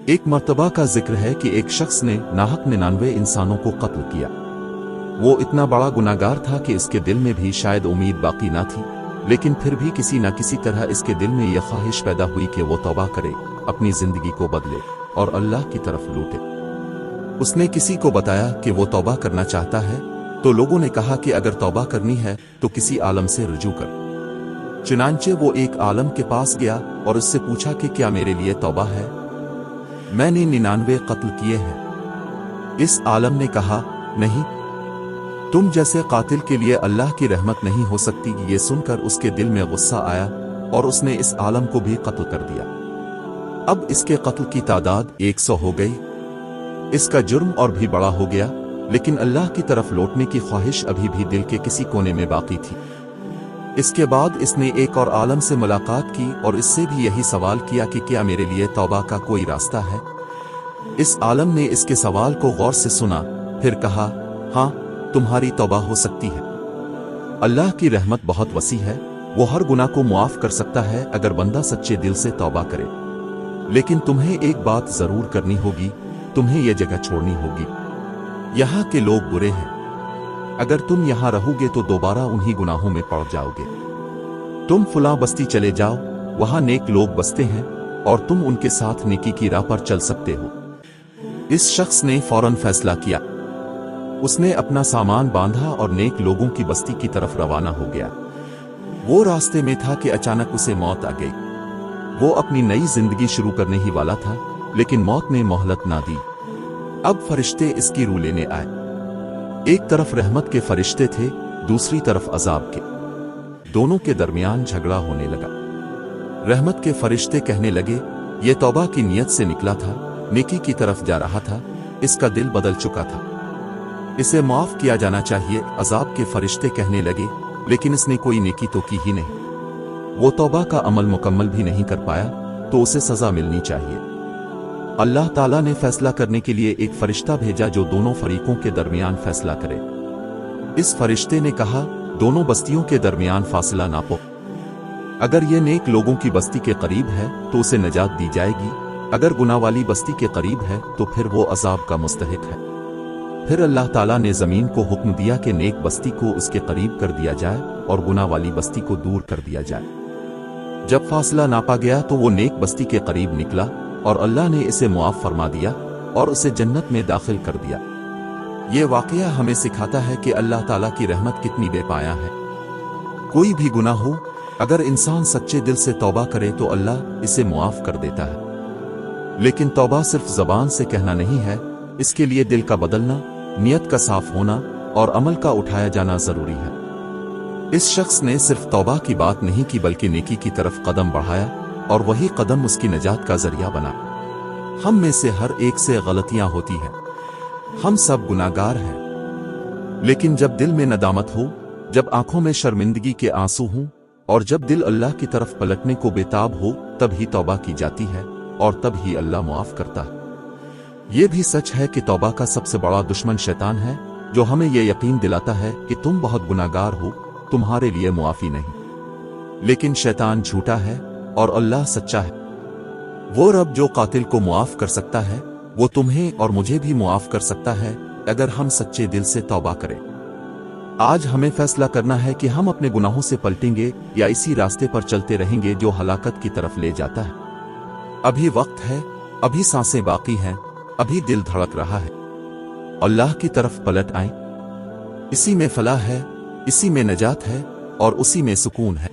एक मर्तबा का जिक्र है कि एक शख्स ने नाहक 99 इंसानों को कत्ल किया। वो इतना बड़ा गुनाहगार था कि इसके दिल में भी शायद उम्मीद बाकी ना थी, लेकिन फिर भी किसी न किसी तरह इसके दिल में यह ख्वाहिश पैदा हुई कि वो तौबा करे, अपनी जिंदगी को बदले और अल्लाह की तरफ लौटे। उसने किसी को बताया कि वो तौबा करना चाहता है, तो लोगों ने कहा कि अगर तौबा करनी है तो किसी आलम से रुजू कर। चुनांचे वो एक आलम के पास गया और उससे पूछा कि क्या मेरे लिए तौबा है? मैंने 99 कत्ल किए हैं। इस आलम ने कहा, नहीं, तुम जैसे कातिल के लिए अल्लाह की रहमत नहीं हो सकती। ये सुनकर उसके दिल में गुस्सा आया और उसने इस आलम को भी कत्ल कर दिया। अब इसके कत्ल की तादाद 100 हो गई। इसका जुर्म और भी बड़ा हो गया, लेकिन अल्लाह की तरफ लौटने की ख्वाहिश अभी भी दिल के किसी कोने में बाकी थी। इसके बाद इसने एक और आलम से मुलाकात की और इससे भी यही सवाल किया कि क्या मेरे लिए तौबा का कोई रास्ता है? इस आलम ने इसके सवाल को गौर से सुना, फिर कहा, हाँ, तुम्हारी तौबा हो सकती है। अल्लाह की रहमत बहुत वसी है, वो हर गुनाह को मुआफ कर सकता है अगर बंदा सच्चे दिल से तौबा करे। लेकिन तुम्हें एक बात जरूर करनी होगी, तुम्हें यह जगह छोड़नी होगी। यहाँ के लोग बुरे हैं, अगर तुम यहाँ रहोगे तो दोबारा उन्हीं गुनाहों में पड़ जाओगे। तुम फलां बस्ती चले जाओ, वहां नेक लोग बसते हैं और तुम उनके साथ नेकी की राह पर चल सकते हो। इस शख्स ने फौरन फैसला किया। उसने अपना सामान बांधा और नेक लोगों की बस्ती की तरफ रवाना हो गया। वो रास्ते में था कि अचानक उसे मौत आ गई। वो अपनी नई जिंदगी शुरू करने ही वाला था, लेकिन मौत ने मोहलत ना दी। अब फरिश्ते इसकी रूह लेने आए। एक तरफ रहमत के फरिश्ते थे, दूसरी तरफ अजाब के। दोनों के दरमियान झगड़ा होने लगा। रहमत के फरिश्ते कहने लगे, ये तौबा की नीयत से निकला था, नेकी की तरफ जा रहा था, इसका दिल बदल चुका था, इसे माफ किया जाना चाहिए। अजाब के फरिश्ते कहने लगे, लेकिन इसने कोई नेकी तो की ही नहीं, वो तौबा का अमल मुकम्मल भी नहीं कर पाया, तो उसे सजा मिलनी चाहिए। अल्लाह ताला ने फैसला करने के लिए एक फरिश्ता भेजा जो दोनों फरीकों के दरमियान फैसला करे। इस फरिश्ते ने कहा, दोनों बस्तियों के दरमियान फासला नापो। अगर ये नेक लोगों की बस्ती के करीब है तो उसे निजात दी जाएगी, अगर गुनाह वाली बस्ती के करीब है तो फिर वो अजाब का मुस्तहिक है। फिर अल्लाह ताला ने जमीन को हुक्म दिया कि नेक बस्ती को उसके करीब कर दिया जाए और गुनाह वाली बस्ती को दूर कर दिया जाए। जब फासला नापा गया तो वो नेक बस्ती के करीब निकला और अल्लाह ने इसे मुआफ फरमा दिया और उसे जन्नत में दाखिल कर दिया। ये वाकया हमें सिखाता है कि अल्लाह ताला की रहमत कितनी बेपाया है। कोई भी गुनाह हो, अगर इंसान सच्चे दिल से तौबा करे तो अल्लाह इसे मुआफ कर देता है। लेकिन तौबा सिर्फ जबान से कहना नहीं है, इसके लिए दिल का बदलना, नियत का साफ होना और अमल का उठाया जाना जरूरी है। इस शख्स ने सिर्फ तौबा की बात नहीं की बल्कि नेकी की तरफ कदम बढ़ाया और वही कदम उसकी निजात का जरिया बना। हम में से हर एक से गलतियां होती हैं, हम सब गुनाहगार हैं, लेकिन जब दिल में नदामत हो, जब आंखों में शर्मिंदगी के आंसू हों और जब दिल अल्लाह की तरफ पलटने को बेताब हो, तब ही तौबा की जाती है और तब ही अल्लाह मुआफ करता है। ये भी सच है कि तौबा का सबसे बड़ा दुश्मन शैतान है, जो हमें यह यकीन दिलाता है कि तुम बहुत गुनाहगार हो, तुम्हारे लिए मुआफी नहीं। लेकिन शैतान झूठा है और अल्लाह सच्चा है। वो रब जो कातिल को मुआफ कर सकता है, वो तुम्हें और मुझे भी मुआफ कर सकता है अगर हम सच्चे दिल से तौबा करें। आज हमें फैसला करना है कि हम अपने गुनाहों से पलटेंगे या इसी रास्ते पर चलते रहेंगे जो हलाकत की तरफ ले जाता है। अभी वक्त है, अभी सांसें बाकी हैं, अभी दिल धड़क रहा है। अल्लाह की तरफ पलट आएं। इसी में फलाह है, इसी में नजात है और उसी में सुकून है।